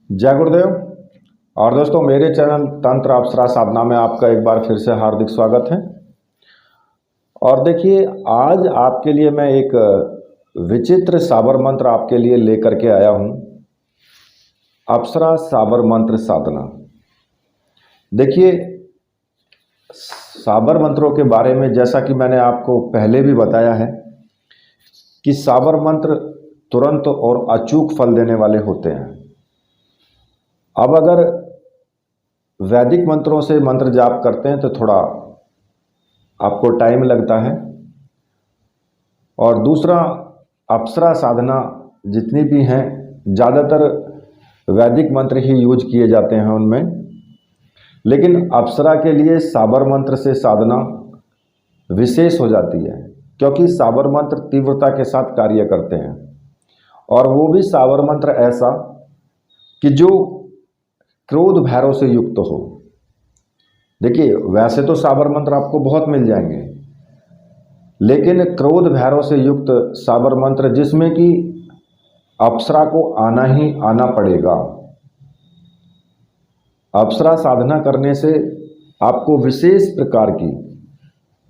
जय गुरुदेव। और दोस्तों, मेरे चैनल तंत्र अप्सरा साधना में आपका एक बार फिर से हार्दिक स्वागत है। और देखिए, आज आपके लिए मैं एक विचित्र साबर मंत्र आपके लिए लेकर के आया हूँ। अप्सरा साबर मंत्र साधना। देखिए, साबर मंत्रों के बारे में जैसा कि मैंने आपको पहले भी बताया है कि साबर मंत्र तुरंत और अचूक फल देने वाले होते हैं। अब अगर वैदिक मंत्रों से मंत्र जाप करते हैं तो थोड़ा आपको टाइम लगता है। और दूसरा, अप्सरा साधना जितनी भी हैं, ज़्यादातर वैदिक मंत्र ही यूज किए जाते हैं उनमें। लेकिन अप्सरा के लिए साबर मंत्र से साधना विशेष हो जाती है, क्योंकि साबर मंत्र तीव्रता के साथ कार्य करते हैं। और वो भी साबर मंत्र ऐसा कि जो क्रोध भैरव से युक्त हो। देखिए, वैसे तो साबर मंत्र आपको बहुत मिल जाएंगे, लेकिन क्रोध भैरव से युक्त साबर मंत्र जिसमें कि अप्सरा को आना ही आना पड़ेगा। अप्सरा साधना करने से आपको विशेष प्रकार की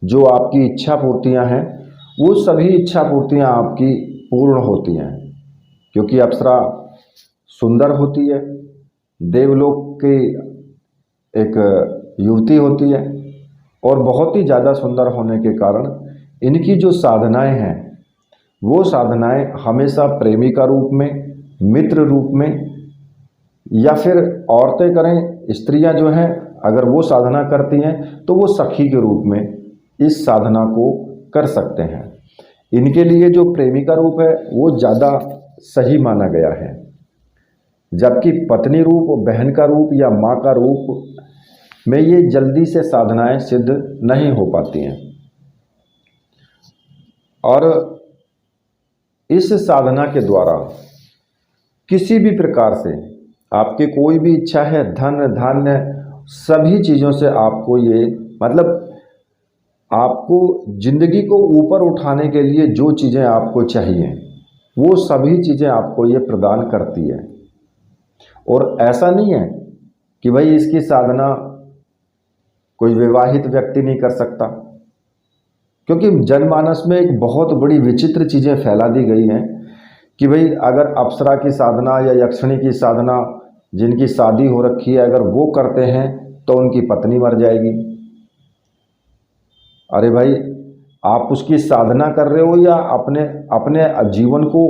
जो आपकी इच्छा पूर्तियां हैं, वो सभी इच्छा पूर्तियां आपकी पूर्ण होती हैं, क्योंकि अप्सरा सुंदर होती है, देवलोक की एक युवती होती है। और बहुत ही ज़्यादा सुंदर होने के कारण इनकी जो साधनाएं हैं, वो साधनाएं हमेशा प्रेमी का रूप में, मित्र रूप में, या फिर औरतें करें, स्त्रियां जो हैं अगर वो साधना करती हैं तो वो सखी के रूप में इस साधना को कर सकते हैं। इनके लिए जो प्रेमी का रूप है वो ज़्यादा सही माना गया है, जबकि पत्नी रूप, बहन का रूप या माँ का रूप में ये जल्दी से साधनाएं सिद्ध नहीं हो पाती हैं। और इस साधना के द्वारा किसी भी प्रकार से आपकी कोई भी इच्छा है, धन धान्य सभी चीज़ों से आपको ये, मतलब आपको जिंदगी को ऊपर उठाने के लिए जो चीज़ें आपको चाहिए वो सभी चीज़ें आपको ये प्रदान करती है। और ऐसा नहीं है कि भाई इसकी साधना कोई विवाहित व्यक्ति नहीं कर सकता, क्योंकि जनमानस में एक बहुत बड़ी विचित्र चीज़ें फैला दी गई हैं कि भाई अगर अप्सरा की साधना या यक्षिणी की साधना जिनकी शादी हो रखी है अगर वो करते हैं तो उनकी पत्नी मर जाएगी। अरे भाई, आप उसकी साधना कर रहे हो या अपने अपने जीवन को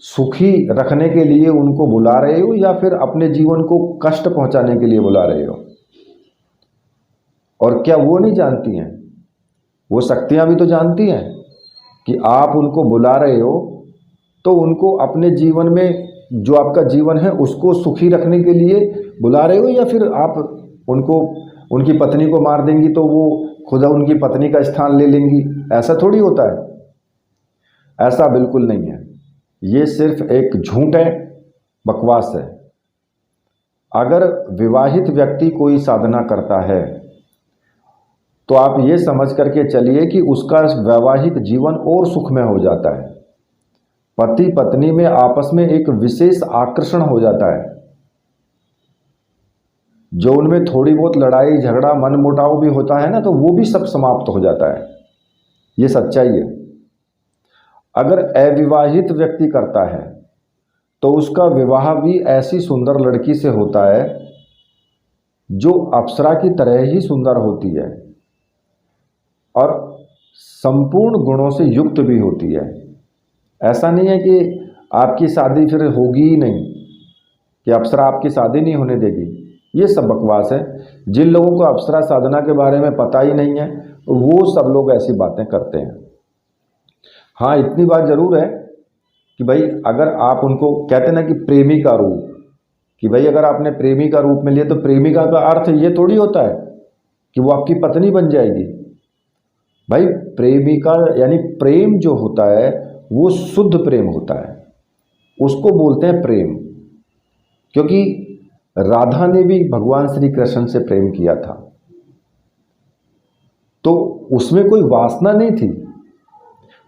सुखी रखने के लिए उनको बुला रहे हो, या फिर अपने जीवन को कष्ट पहुंचाने के लिए बुला रहे हो? और क्या वो नहीं जानती हैं, वो शक्तियां भी तो जानती हैं कि आप उनको बुला रहे हो तो उनको अपने जीवन में जो आपका जीवन है उसको सुखी रखने के लिए बुला रहे हो, या फिर आप उनको, उनकी पत्नी को मार देंगी तो वो खुदा उनकी पत्नी का स्थान ले लेंगी? ऐसा थोड़ी होता है। ऐसा बिल्कुल नहीं है। ये सिर्फ एक झूठ है, बकवास है। अगर विवाहित व्यक्ति कोई साधना करता है तो आप ये समझ करके चलिए कि उसका वैवाहिक जीवन और सुखमय हो जाता है। पति पत्नी में आपस में एक विशेष आकर्षण हो जाता है, जो उनमें थोड़ी बहुत लड़ाई झगड़ा मनमुटाव भी होता है ना, तो वो भी सब समाप्त हो जाता है। ये सच्चाई है। अगर अविवाहित व्यक्ति करता है तो उसका विवाह भी ऐसी सुंदर लड़की से होता है जो अप्सरा की तरह ही सुंदर होती है और संपूर्ण गुणों से युक्त भी होती है। ऐसा नहीं है कि आपकी शादी फिर होगी ही नहीं, कि अप्सरा आपकी शादी नहीं होने देगी। ये सब बकवास है। जिन लोगों को अप्सरा साधना के बारे में पता ही नहीं है वो सब लोग ऐसी बातें करते हैं। हाँ, इतनी बात जरूर है कि भाई अगर आप उनको कहते ना कि प्रेमी का रूप, कि भाई अगर आपने प्रेमी का रूप में लिया तो प्रेमिका का अर्थ ये थोड़ी होता है कि वो आपकी पत्नी बन जाएगी। भाई, प्रेमिका यानी प्रेम जो होता है वो शुद्ध प्रेम होता है, उसको बोलते हैं प्रेम। क्योंकि राधा ने भी भगवान श्री कृष्ण से प्रेम किया था तो उसमें कोई वासना नहीं थी,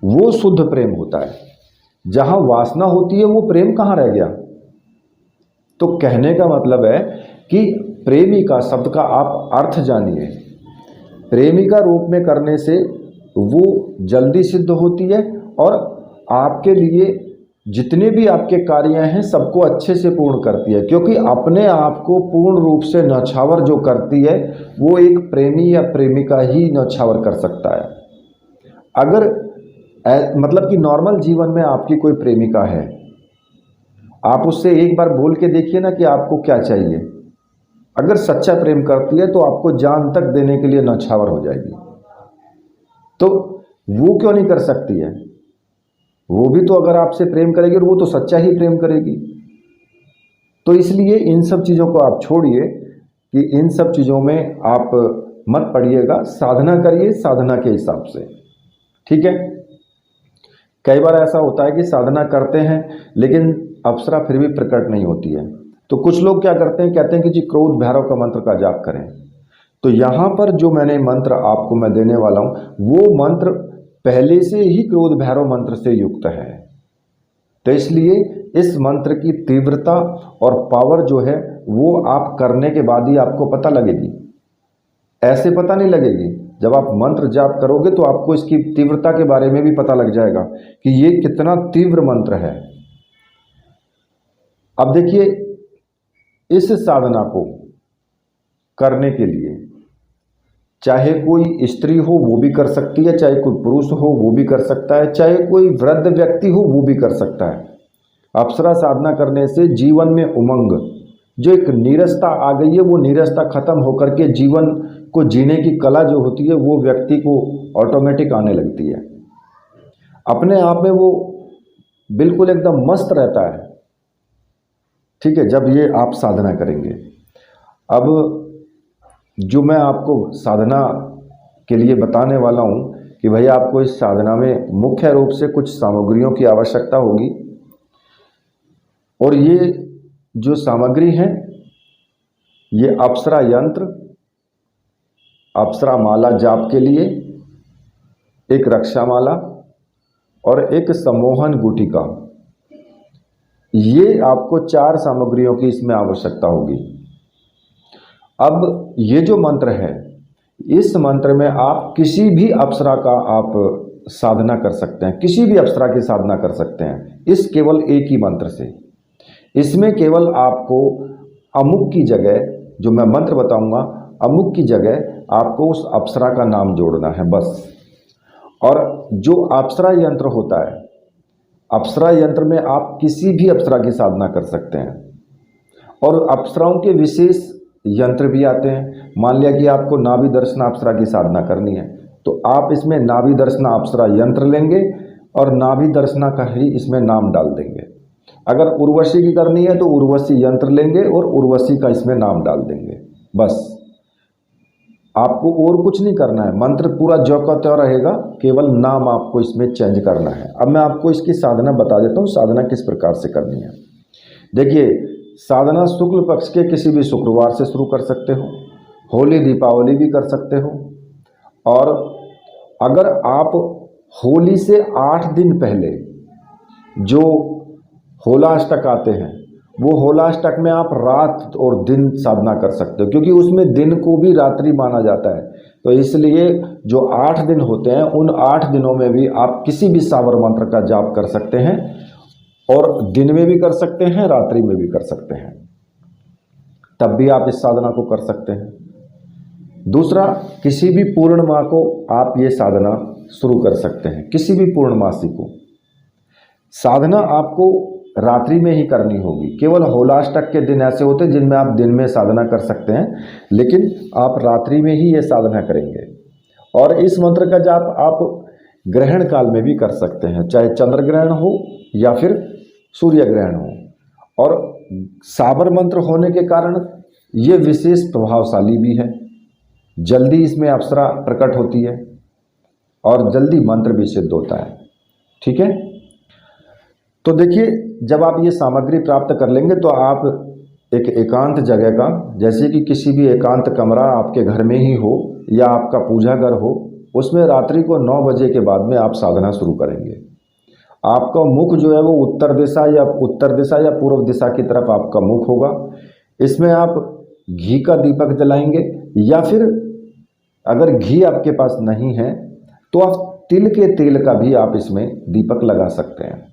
वो शुद्ध प्रेम होता है। जहां वासना होती है वो प्रेम कहां रह गया? तो कहने का मतलब है कि प्रेमिका शब्द का आप अर्थ जानिए। प्रेमिका रूप में करने से वो जल्दी सिद्ध होती है और आपके लिए जितने भी आपके कार्य हैं सबको अच्छे से पूर्ण करती है, क्योंकि अपने आप को पूर्ण रूप से न्यौछावर जो करती है वो एक प्रेमी या प्रेमिका ही न्यौछावर कर सकता है। अगर मतलब कि नॉर्मल जीवन में आपकी कोई प्रेमिका है, आप उससे एक बार बोल के देखिए ना कि आपको क्या चाहिए। अगर सच्चा प्रेम करती है तो आपको जान तक देने के लिए न्यौछावर हो जाएगी। तो वो क्यों नहीं कर सकती है? वो भी तो अगर आपसे प्रेम करेगी और वो तो सच्चा ही प्रेम करेगी। तो इसलिए इन सब चीज़ों को आप छोड़िए कि इन सब चीज़ों में आप मत पड़िएगा, साधना करिए साधना के हिसाब से, ठीक है। कई बार ऐसा होता है कि साधना करते हैं लेकिन अप्सरा फिर भी प्रकट नहीं होती है, तो कुछ लोग क्या करते हैं, कहते हैं कि जी क्रोध भैरव का मंत्र का जाप करें। तो यहाँ पर जो मैंने मंत्र आपको मैं देने वाला हूँ वो मंत्र पहले से ही क्रोध भैरव मंत्र से युक्त है। तो इसलिए इस मंत्र की तीव्रता और पावर जो है वो आप करने के बाद ही आपको पता लगेगी, ऐसे पता नहीं लगेगी। जब आप मंत्र जाप करोगे तो आपको इसकी तीव्रता के बारे में भी पता लग जाएगा कि ये कितना तीव्र मंत्र है। अब देखिए, इस साधना को करने के लिए चाहे कोई स्त्री हो वो भी कर सकती है, चाहे कोई पुरुष हो वो भी कर सकता है, चाहे कोई वृद्ध व्यक्ति हो वो भी कर सकता है। अप्सरा साधना करने से जीवन में उमंग, जो एक नीरसता आ गई है, वो नीरसता खत्म होकर के जीवन को जीने की कला जो होती है वो व्यक्ति को ऑटोमेटिक आने लगती है। अपने आप में वो बिल्कुल एकदम मस्त रहता है, ठीक है, जब ये आप साधना करेंगे। अब जो मैं आपको साधना के लिए बताने वाला हूँ कि भैया आपको इस साधना में मुख्य रूप से कुछ सामग्रियों की आवश्यकता होगी, और ये जो सामग्री हैं ये अप्सरा यंत्र, अप्सरा माला जाप के लिए, एक रक्षा माला और एक सम्मोहन गुटिका, ये आपको 4 सामग्रियों की इसमें आवश्यकता होगी। अब ये जो मंत्र है, इस मंत्र में आप किसी भी अप्सरा का आप साधना कर सकते हैं, किसी भी अप्सरा की साधना कर सकते हैं इस केवल एक ही मंत्र से। इसमें केवल आपको अमुक की जगह, जो मैं मंत्र बताऊंगा, अमुक की जगह आपको उस अप्सरा का नाम जोड़ना है बस। और जो अप्सरा यंत्र होता है, अप्सरा यंत्र में आप किसी भी अप्सरा की साधना कर सकते हैं, और अप्सराओं के विशेष यंत्र भी आते हैं। मान लिया कि आपको नाभि दर्शन अप्सरा की साधना करनी है तो आप इसमें नाभि दर्शन अप्सरा यंत्र लेंगे और नाभि दर्शना का ही इसमें नाम डाल देंगे। अगर उर्वशी की करनी है तो उर्वशी यंत्र लेंगे और उर्वशी का इसमें नाम डाल देंगे बस। आपको और कुछ नहीं करना है, मंत्र पूरा ज्यों का त्यों रहेगा, केवल नाम आपको इसमें चेंज करना है। अब मैं आपको इसकी साधना बता देता हूँ, साधना किस प्रकार से करनी है। देखिए, साधना शुक्ल पक्ष के किसी भी शुक्रवार से शुरू कर सकते हो, होली दीपावली भी कर सकते हो, और अगर आप होली से 8 दिन पहले जो होलाष्टक आते हैं वो होलाष्टक में आप रात और दिन साधना कर सकते हो, क्योंकि उसमें दिन को भी रात्रि माना जाता है। तो इसलिए जो 8 दिन होते हैं उन 8 दिनों में भी आप किसी भी सावर मंत्र का जाप कर सकते हैं, और दिन में भी कर सकते हैं, रात्रि में भी कर सकते हैं, तब भी आप इस साधना को कर सकते हैं। दूसरा, किसी भी पूर्णिमा को आप ये साधना शुरू कर सकते हैं, किसी भी पूर्णमासी को। साधना आपको रात्रि में ही करनी होगी, केवल होलाष्टक के दिन ऐसे होते हैं जिनमें आप दिन में साधना कर सकते हैं, लेकिन आप रात्रि में ही ये साधना करेंगे। और इस मंत्र का जाप आप ग्रहण काल में भी कर सकते हैं, चाहे चंद्र ग्रहण हो या फिर सूर्य ग्रहण हो। और साबर मंत्र होने के कारण ये विशेष प्रभावशाली भी है, जल्दी इसमें अप्सरा प्रकट होती है और जल्दी मंत्र भी सिद्ध होता है, ठीक है। तो देखिए, जब आप ये सामग्री प्राप्त कर लेंगे तो आप एक एकांत जगह का, जैसे कि किसी भी एकांत कमरा आपके घर में ही हो या आपका पूजा घर हो, उसमें रात्रि को 9 बजे के बाद में आप साधना शुरू करेंगे। आपका मुख जो है वो उत्तर दिशा या पूर्व दिशा की तरफ आपका मुख होगा। इसमें आप घी का दीपक जलाएंगे, या फिर अगर घी आपके पास नहीं है तो आप तिल के तेल का भी आप इसमें दीपक लगा सकते हैं।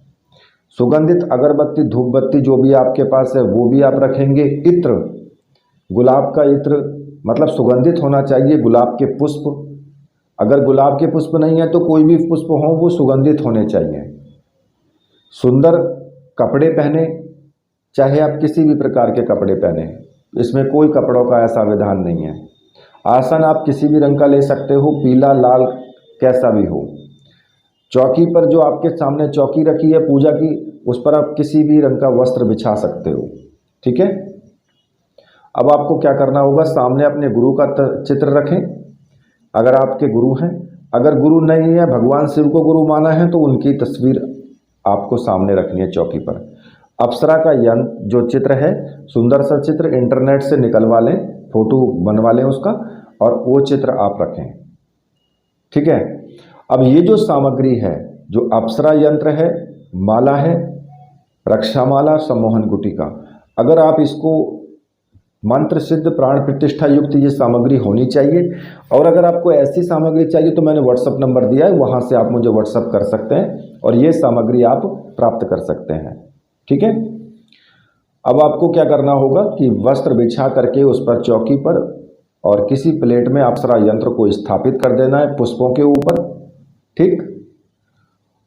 सुगंधित अगरबत्ती, धूप बत्ती जो भी आपके पास है वो भी आप रखेंगे। इत्र, गुलाब का इत्र, मतलब सुगंधित होना चाहिए। गुलाब के पुष्प, अगर गुलाब के पुष्प नहीं है तो कोई भी पुष्प हो वो सुगंधित होने चाहिए। सुंदर कपड़े पहने, चाहे आप किसी भी प्रकार के कपड़े पहने, इसमें कोई कपड़ों का ऐसा विधान नहीं है। आसन आप किसी भी रंग का ले सकते हो, पीला, लाल, कैसा भी हो। चौकी पर जो आपके सामने चौकी रखी है पूजा की, उस पर आप किसी भी रंग का वस्त्र बिछा सकते हो। ठीक है। अब आपको क्या करना होगा, सामने अपने गुरु का चित्र रखें अगर आपके गुरु हैं। अगर गुरु नहीं है, भगवान शिव को गुरु माना है, तो उनकी तस्वीर आपको सामने रखनी है चौकी पर। अप्सरा का यंत्र जो चित्र है, सुंदर सा चित्र इंटरनेट से निकलवा लें, फोटो बनवा लें उसका, और वो चित्र आप रखें। ठीक है। अब ये जो सामग्री है, जो अप्सरा यंत्र है, माला है, रक्षामाला, सम्मोहन गुटिका, अगर आप इसको मंत्र सिद्ध प्राण प्रतिष्ठा युक्त ये सामग्री होनी चाहिए। और अगर आपको ऐसी सामग्री चाहिए तो मैंने व्हाट्सअप नंबर दिया है, वहाँ से आप मुझे व्हाट्सअप कर सकते हैं और ये सामग्री आप प्राप्त कर सकते हैं। ठीक है। अब आपको क्या करना होगा कि वस्त्र बिछा करके उस पर चौकी पर और किसी प्लेट में अप्सरा यंत्र को स्थापित कर देना है पुष्पों के ऊपर। ठीक।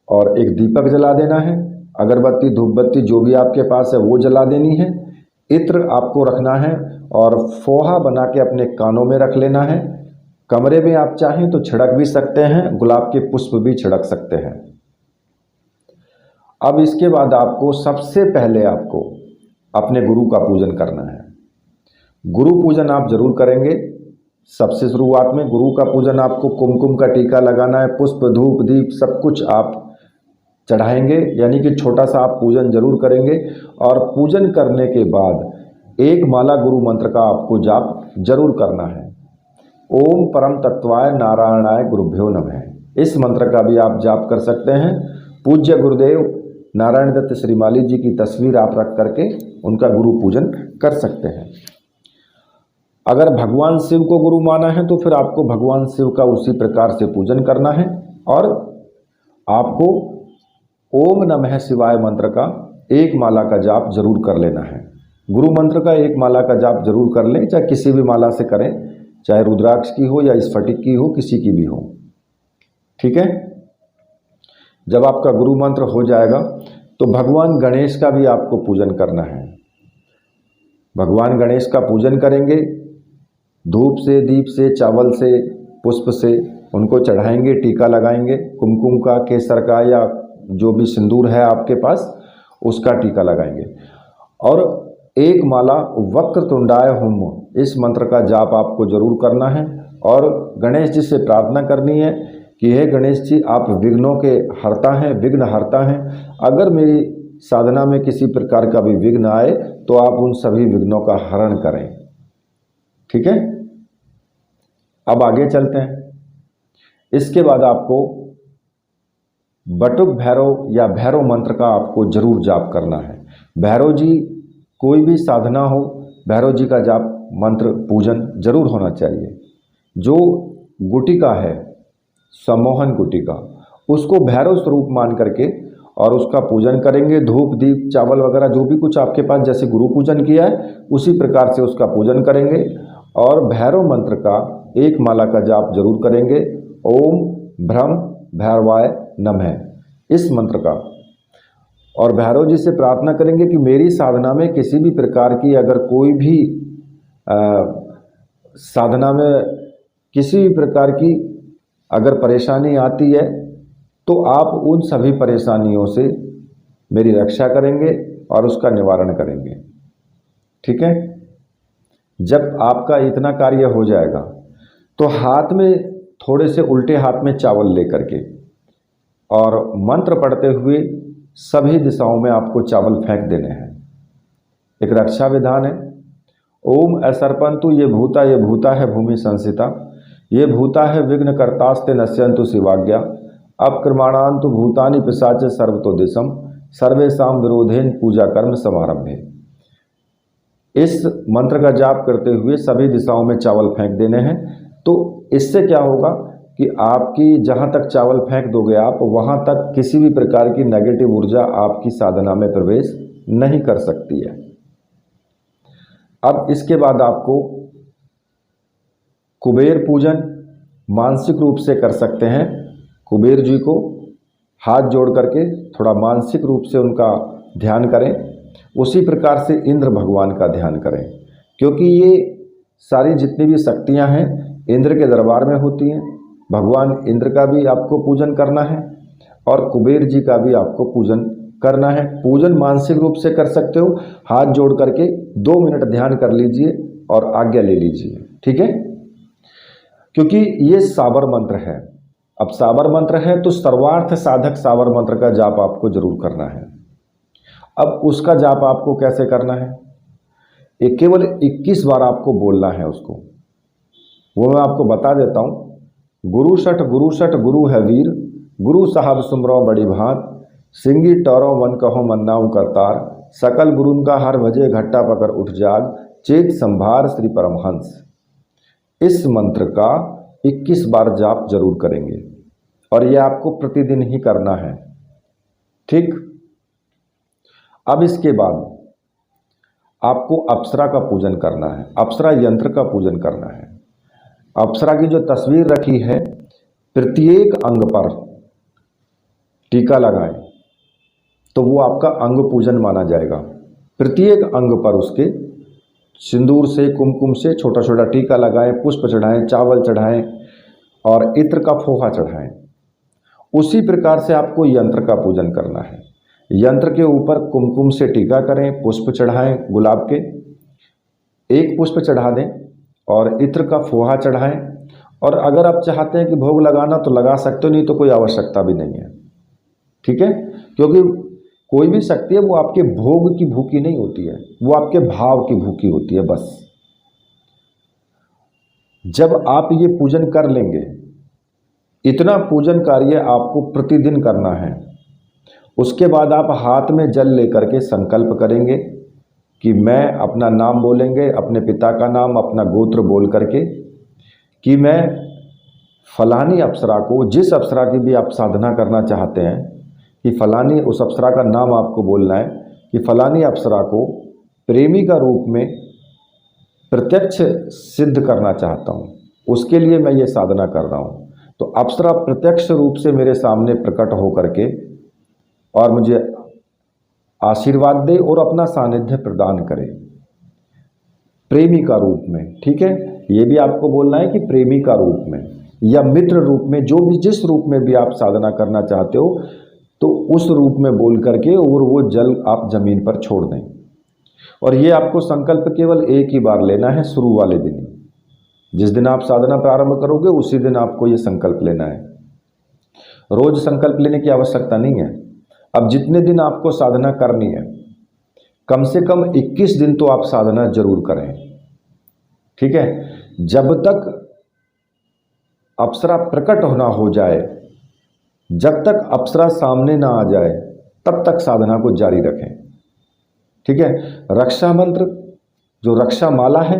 और एक दीपक जला देना है, अगरबत्ती, धूप बत्ती जो भी आपके पास है वो जला देनी है। इत्र आपको रखना है और फोहा बना के अपने कानों में रख लेना है। कमरे में आप चाहें तो छिड़क भी सकते हैं, गुलाब के पुष्प भी छिड़क सकते हैं। अब इसके बाद आपको सबसे पहले आपको अपने गुरु का पूजन करना है। गुरु पूजन आप जरूर करेंगे। सबसे शुरुआत में गुरु का पूजन आपको कुमकुम का टीका लगाना है, पुष्प, धूप, दीप सब कुछ आप चढ़ाएंगे, यानी कि छोटा सा आप पूजन जरूर करेंगे। और पूजन करने के बाद एक माला गुरु मंत्र का आपको जाप जरूर करना है। ओम परम तत्वाय नारायणाय गुरुभ्यो नमः, इस मंत्र का भी आप जाप कर सकते हैं। पूज्य गुरुदेव नारायण दत्त श्रीमाली जी की तस्वीर आप रख करके उनका गुरु पूजन कर सकते हैं। अगर भगवान शिव को गुरु माना है तो फिर आपको भगवान शिव का उसी प्रकार से पूजन करना है। और आपको ओम नमः शिवाय मंत्र का एक माला का जाप जरूर कर लेना है। गुरु मंत्र का एक माला का जाप जरूर कर लें, चाहे किसी भी माला से करें, चाहे रुद्राक्ष की हो या स्फटिक की हो, किसी की भी हो। ठीक है। जब आपका गुरु मंत्र हो जाएगा तो भगवान गणेश का भी आपको पूजन करना है। भगवान गणेश का पूजन करेंगे, धूप से, दीप से, चावल से, पुष्प से उनको चढ़ाएंगे, टीका लगाएंगे, कुमकुम का, केसर का या जो भी सिंदूर है आपके पास उसका टीका लगाएंगे। और एक माला वक्रतुंडाय हुम, इस मंत्र का जाप आपको जरूर करना है। और गणेश जी से प्रार्थना करनी है कि हे गणेश जी, आप विघ्नों के हरता हैं, विघ्न हरता हैं। अगर मेरी साधना में किसी प्रकार का भी विघ्न आए तो आप उन सभी विघ्नों का हरण करें। ठीक है। अब आगे चलते हैं। इसके बाद आपको बटुक भैरव या भैरव मंत्र का आपको जरूर जाप करना है। भैरव जी, कोई भी साधना हो, भैरव जी का जाप मंत्र पूजन जरूर होना चाहिए। जो गुटिका है, सम्मोहन गुटिका, उसको भैरव स्वरूप मान करके और उसका पूजन करेंगे। धूप, दीप, चावल वगैरह जो भी कुछ आपके पास जैसे गुरु पूजन किया है उसी प्रकार से उसका पूजन करेंगे। और भैरव मंत्र का एक माला का जाप जरूर करेंगे। ओम भ्रम भैरवाय नमः, इस मंत्र का। और भैरव जी से प्रार्थना करेंगे कि मेरी साधना में किसी भी प्रकार की अगर कोई भी साधना में किसी भी प्रकार की अगर परेशानी आती है तो आप उन सभी परेशानियों से मेरी रक्षा करेंगे और उसका निवारण करेंगे। ठीक है। जब आपका इतना कार्य हो जाएगा तो हाथ में थोड़े से उल्टे हाथ में चावल लेकर के और मंत्र पढ़ते हुए सभी दिशाओं में आपको चावल फेंक देने हैं। एक रक्षा विधान है। ओम असर्पंतु ये भूता है भूमि संसिता, ये भूता है विघ्न कर्तास्ते नश्यंतु शिवाज्ञा, अपक्रमाणान तो भूतानि पिशाच सर्वतो दिशम सर्वेशाम विरोधेन पूजा कर्म समारंभे। इस मंत्र का जाप करते हुए सभी दिशाओं में चावल फेंक देने हैं। तो इससे क्या होगा कि आपकी जहाँ तक चावल फेंक दोगे आप, वहाँ तक किसी भी प्रकार की नेगेटिव ऊर्जा आपकी साधना में प्रवेश नहीं कर सकती है। अब इसके बाद आपको कुबेर पूजन मानसिक रूप से कर सकते हैं। कुबेर जी को हाथ जोड़ करके थोड़ा मानसिक रूप से उनका ध्यान करें। उसी प्रकार से इंद्र भगवान का ध्यान करें, क्योंकि ये सारी जितनी भी शक्तियां हैं इंद्र के दरबार में होती हैं। भगवान इंद्र का भी आपको पूजन करना है और कुबेर जी का भी आपको पूजन करना है। पूजन मानसिक रूप से कर सकते हो, हाथ जोड़ करके 2 मिनट ध्यान कर लीजिए और आज्ञा ले लीजिए, ठीक है। क्योंकि ये साबर मंत्र है। अब साबर मंत्र है तो सर्वार्थ साधक साबर मंत्र का जाप आपको जरूर करना है। अब उसका जाप आपको कैसे करना है, एक केवल 21 बार आपको बोलना है उसको, वो मैं आपको बता देता हूँ। गुरु सठ गुरु है वीर, गुरु साहब सुमरो बड़ी भात, सिंगी टौरो मन कहो मन्नाऊ करतार, सकल गुरुन का हर भजे घट्टा पकड़ उठ जाग, चेत संभार श्री परमहंस। इस मंत्र का 21 बार जाप जरूर करेंगे और यह आपको प्रतिदिन ही करना है, ठीक। अब इसके बाद आपको अप्सरा का पूजन करना है, अप्सरा यंत्र का पूजन करना है। अप्सरा की जो तस्वीर रखी है, प्रत्येक अंग पर टीका लगाएं तो वो आपका अंग पूजन माना जाएगा। प्रत्येक अंग पर उसके सिंदूर से कुमकुम से छोटा छोटा टीका लगाएं, पुष्प चढ़ाएं, चावल चढ़ाएं और इत्र का फोहा चढ़ाएं। उसी प्रकार से आपको यंत्र का पूजन करना है। यंत्र के ऊपर कुमकुम से टीका करें, पुष्प चढ़ाएं, गुलाब के 1 पुष्प चढ़ा दें और इत्र का फोहा चढ़ाएं। और अगर आप चाहते हैं कि भोग लगाना तो लगा सकते हो, नहीं तो कोई आवश्यकता भी नहीं है, ठीक है। क्योंकि कोई भी शक्ति है वो आपके भोग की भूखी नहीं होती है, वो आपके भाव की भूखी होती है बस। जब आप ये पूजन कर लेंगे, इतना पूजन कार्य आपको प्रतिदिन करना है। उसके बाद आप हाथ में जल लेकर के संकल्प करेंगे कि मैं अपना नाम बोलेंगे, अपने पिता का नाम, अपना गोत्र बोल करके कि मैं फलानी अप्सरा को, जिस अप्सरा की भी आप साधना करना चाहते हैं, कि फलानी उस अप्सरा का नाम आपको बोलना है कि फलानी अप्सरा को प्रेमी का रूप में प्रत्यक्ष सिद्ध करना चाहता हूँ, उसके लिए मैं ये साधना कर रहा हूँ। तो अप्सरा प्रत्यक्ष रूप से मेरे सामने प्रकट हो करके और मुझे आशीर्वाद दे और अपना सानिध्य प्रदान करे प्रेमी का रूप में, ठीक है। ये भी आपको बोलना है कि प्रेमी का रूप में या मित्र रूप में, जो भी जिस रूप में भी आप साधना करना चाहते हो, तो उस रूप में बोल करके और वो जल आप जमीन पर छोड़ दें। और ये आपको संकल्प केवल एक ही बार लेना है, शुरू वाले दिन। जिस दिन आप साधना प्रारंभ करोगे उसी दिन आपको ये संकल्प लेना है। रोज संकल्प लेने की आवश्यकता नहीं है। अब जितने दिन आपको साधना करनी है, कम से कम 21 दिन तो आप साधना जरूर करें, ठीक है। जब तक अप्सरा प्रकट होना हो जाए, जब तक अप्सरा सामने ना आ जाए, तब तक साधना को जारी रखें, ठीक है। रक्षा मंत्र, जो रक्षा माला है,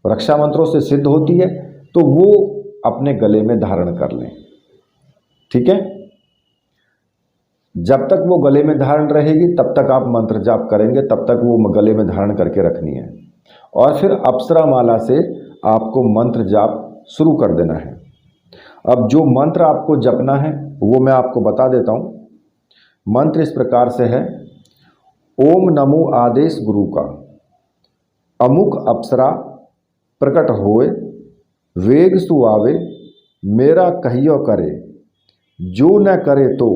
रक्षा मंत्रों से सिद्ध होती है, तो वो अपने गले में धारण कर लें, ठीक है। जब तक वो गले में धारण रहेगी तब तक आप मंत्र जाप करेंगे, तब तक वो गले में धारण करके रखनी है। और फिर अप्सरा माला से आपको मंत्र जाप शुरू कर देना है। अब जो मंत्र आपको जपना है वो मैं आपको बता देता हूँ। मंत्र इस प्रकार से है, ओम नमो आदेश गुरु का, अमुक अप्सरा प्रकट होए, वेग सुआवे मेरा कहियो करे, जो न करे तो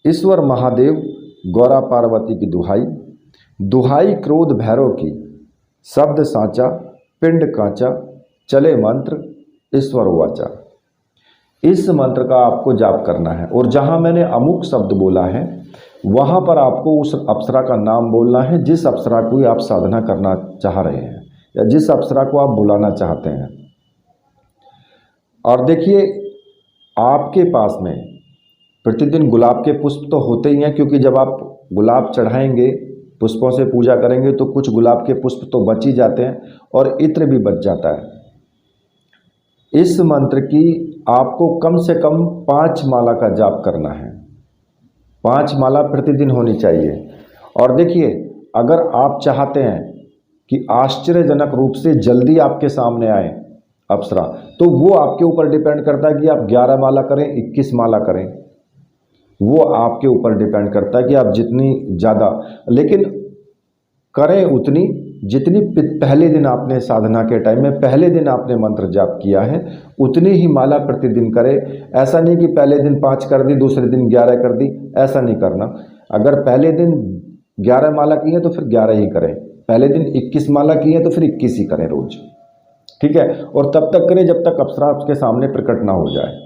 ईश्वर महादेव गौरा पार्वती की दुहाई, दुहाई क्रोध भैरव की, शब्द साचा पिंड कांचा, चले मंत्र ईश्वर वाचा। इस मंत्र का आपको जाप करना है और जहां मैंने अमुक शब्द बोला है वहां पर आपको उस अप्सरा का नाम बोलना है, जिस अप्सरा को आप साधना करना चाह रहे हैं या जिस अप्सरा को आप बुलाना चाहते हैं। और देखिए, आपके पास में प्रतिदिन गुलाब के पुष्प तो होते ही हैं, क्योंकि जब आप गुलाब चढ़ाएंगे, पुष्पों से पूजा करेंगे तो कुछ गुलाब के पुष्प तो बच ही जाते हैं और इत्र भी बच जाता है। इस मंत्र की आपको कम से कम 5 माला का जाप करना है। 5 माला प्रतिदिन होनी चाहिए। और देखिए, अगर आप चाहते हैं कि आश्चर्यजनक रूप से जल्दी आपके सामने आए अप्सरा, तो वो आपके ऊपर डिपेंड करता है कि आप 11 माला करें, 21 माला करें। वो आपके ऊपर डिपेंड करता है कि आप जितनी ज़्यादा, लेकिन करें उतनी जितनी पहले दिन आपने साधना के टाइम में पहले दिन आपने मंत्र जाप किया है, उतनी ही माला प्रतिदिन करें। ऐसा नहीं कि पहले दिन 5 कर दी, दूसरे दिन 11 कर दी, ऐसा नहीं करना। अगर पहले दिन 11 माला की है तो फिर 11 ही करें, पहले दिन 21 माला की है तो फिर 21 ही करें रोज, ठीक है। और तब तक करें जब तक अप्सरा आपके सामने प्रकट ना हो जाए,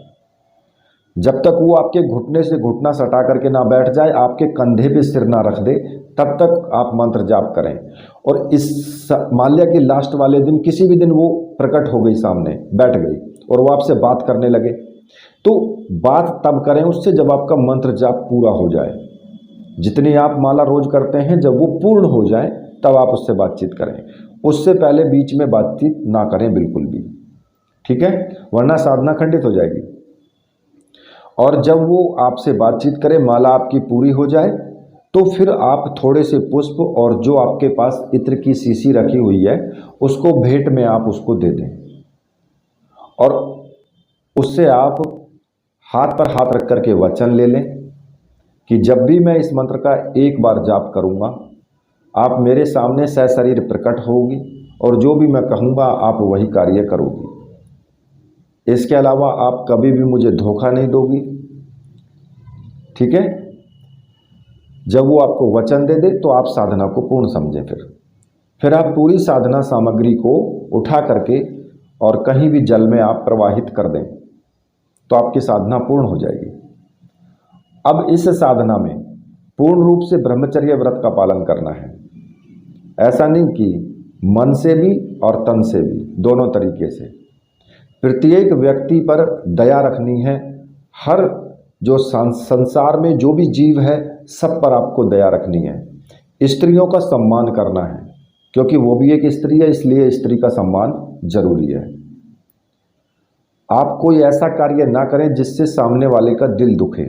जब तक वो आपके घुटने से घुटना सटा करके ना बैठ जाए, आपके कंधे पे सिर ना रख दे, तब तक आप मंत्र जाप करें। और इस माल्या के लास्ट वाले दिन, किसी भी दिन वो प्रकट हो गई सामने, बैठ गई और वो आपसे बात करने लगे, तो बात तब करें उससे जब आपका मंत्र जाप पूरा हो जाए। जितनी आप माला रोज करते हैं, जब वो पूर्ण हो जाए तब आप उससे बातचीत करें। उससे पहले बीच में बातचीत ना करें बिल्कुल भी, ठीक है, वरना साधना खंडित हो जाएगी। और जब वो आपसे बातचीत करे, माला आपकी पूरी हो जाए, तो फिर आप थोड़े से पुष्प और जो आपके पास इत्र की शीशी रखी हुई है उसको भेंट में आप उसको दे दें। और उससे आप हाथ पर हाथ रख करके वचन ले लें कि जब भी मैं इस मंत्र का एक बार जाप करूंगा, आप मेरे सामने सशरीर प्रकट होगी और जो भी मैं कहूँगा आप वही कार्य करोगी। इसके अलावा आप कभी भी मुझे धोखा नहीं दोगी, ठीक है। जब वो आपको वचन दे दे तो आप साधना को पूर्ण समझें। फिर आप पूरी साधना सामग्री को उठा करके और कहीं भी जल में आप प्रवाहित कर दें तो आपकी साधना पूर्ण हो जाएगी। अब इस साधना में पूर्ण रूप से ब्रह्मचर्य व्रत का पालन करना है। ऐसा नहीं कि मन से भी और तन से भी, दोनों तरीके से। प्रत्येक व्यक्ति पर दया रखनी है। हर जो संसार में जो भी जीव है सब पर आपको दया रखनी है। स्त्रियों का सम्मान करना है, क्योंकि वो भी एक स्त्री है, इसलिए स्त्री का सम्मान जरूरी है। आप कोई ऐसा कार्य ना करें जिससे सामने वाले का दिल दुखे,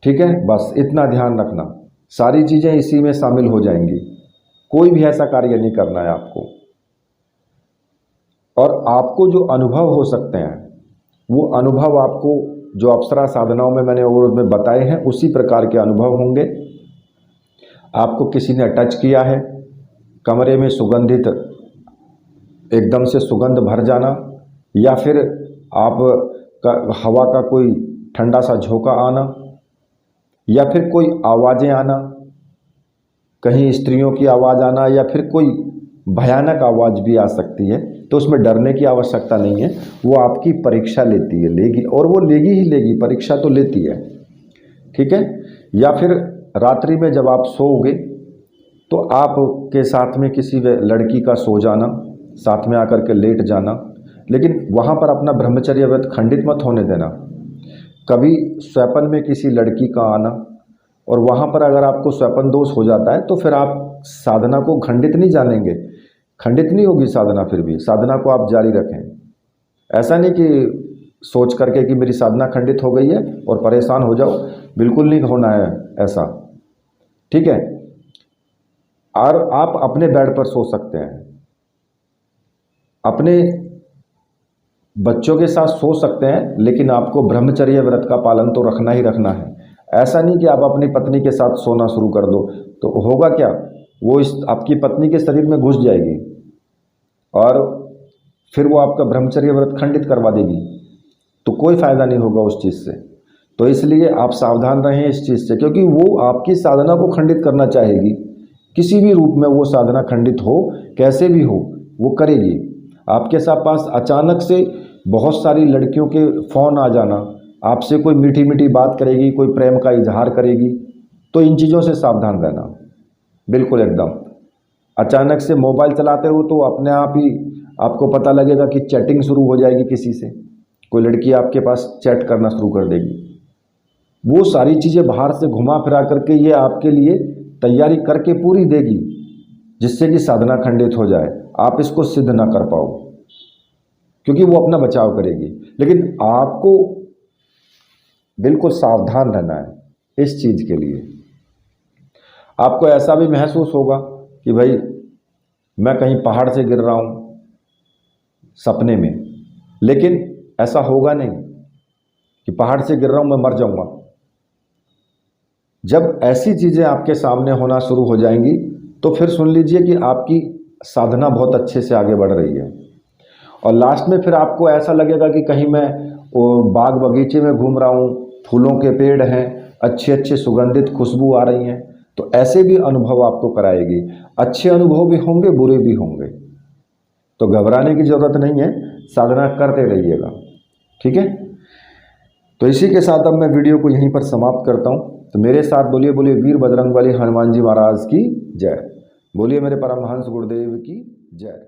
ठीक है। बस इतना ध्यान रखना, सारी चीज़ें इसी में शामिल हो जाएंगी। कोई भी ऐसा कार्य नहीं करना है आपको। और आपको जो अनुभव हो सकते हैं वो अनुभव आपको जो अप्सरा साधनाओं में मैंने और में बताए हैं उसी प्रकार के अनुभव होंगे। आपको किसी ने टच किया है, कमरे में सुगंधित एकदम से सुगंध भर जाना, या फिर आप का हवा का कोई ठंडा सा झोंका आना, या फिर कोई आवाज़ें आना, कहीं स्त्रियों की आवाज़ आना, या फिर कोई भयानक आवाज़ भी आ सकती है, तो उसमें डरने की आवश्यकता नहीं है। वो आपकी परीक्षा लेती है, लेगी, और वो लेगी ही लेगी, परीक्षा तो लेती है, ठीक है। या फिर रात्रि में जब आप सोओगे तो आपके साथ में किसी लड़की का सो जाना, साथ में आकर के लेट जाना, लेकिन वहाँ पर अपना ब्रह्मचर्य व्रत खंडित मत होने देना। कभी स्वप्न में किसी लड़की का आना, और वहाँ पर अगर आपको स्वप्न दोष हो जाता है तो फिर आप साधना को खंडित नहीं जानेंगे, खंडित नहीं होगी साधना, फिर भी साधना को आप जारी रखें। ऐसा नहीं कि सोच करके कि मेरी साधना खंडित हो गई है और परेशान हो जाओ, बिल्कुल नहीं होना है ऐसा, ठीक है। और आप अपने बेड पर सो सकते हैं, अपने बच्चों के साथ सो सकते हैं, लेकिन आपको ब्रह्मचर्य व्रत का पालन तो रखना ही रखना है। ऐसा नहीं कि आप अपनी पत्नी के साथ सोना शुरू कर दो, तो होगा क्या, वो इस आपकी पत्नी के शरीर में घुस जाएगी और फिर वो आपका ब्रह्मचर्य व्रत खंडित करवा देगी, तो कोई फ़ायदा नहीं होगा उस चीज़ से। तो इसलिए आप सावधान रहें इस चीज़ से, क्योंकि वो आपकी साधना को खंडित करना चाहेगी। किसी भी रूप में वो साधना खंडित हो, कैसे भी हो, वो करेगी। आपके साथ पास अचानक से बहुत सारी लड़कियों के फ़ोन आ जाना, आपसे कोई मीठी मीठी बात करेगी, कोई प्रेम का इजहार करेगी, तो इन चीज़ों से सावधान रहना, बिल्कुल एकदम। अचानक से मोबाइल चलाते हो तो अपने आप ही आपको पता लगेगा कि चैटिंग शुरू हो जाएगी किसी से, कोई लड़की आपके पास चैट करना शुरू कर देगी, वो सारी चीज़ें बाहर से घुमा फिरा करके ये आपके लिए तैयारी करके पूरी देगी, जिससे कि साधना खंडित हो जाए, आप इसको सिद्ध ना कर पाओ, क्योंकि वो अपना बचाव करेगी। लेकिन आपको बिल्कुल सावधान रहना है इस चीज़ के लिए। आपको ऐसा भी महसूस होगा कि भाई मैं कहीं पहाड़ से गिर रहा हूँ सपने में, लेकिन ऐसा होगा नहीं कि पहाड़ से गिर रहा हूँ मैं मर जाऊँगा। जब ऐसी चीज़ें आपके सामने होना शुरू हो जाएंगी तो फिर सुन लीजिए कि आपकी साधना बहुत अच्छे से आगे बढ़ रही है, और लास्ट में फिर आपको ऐसा लगेगा कि कहीं मैं वो बाग बगीचे में घूम रहा हूँ, फूलों के पेड़ हैं, अच्छे अच्छे सुगंधित खुशबू आ रही हैं, तो ऐसे भी अनुभव आपको कराएगी। अच्छे अनुभव भी होंगे, बुरे भी होंगे, तो घबराने की ज़रूरत नहीं है, साधना करते रहिएगा, ठीक है। तो इसी के साथ अब मैं वीडियो को यहीं पर समाप्त करता हूँ। तो मेरे साथ बोलिए बोलिए वीर बजरंगबली हनुमान जी महाराज की जय, बोलिए मेरे परमहंस गुरुदेव की जय।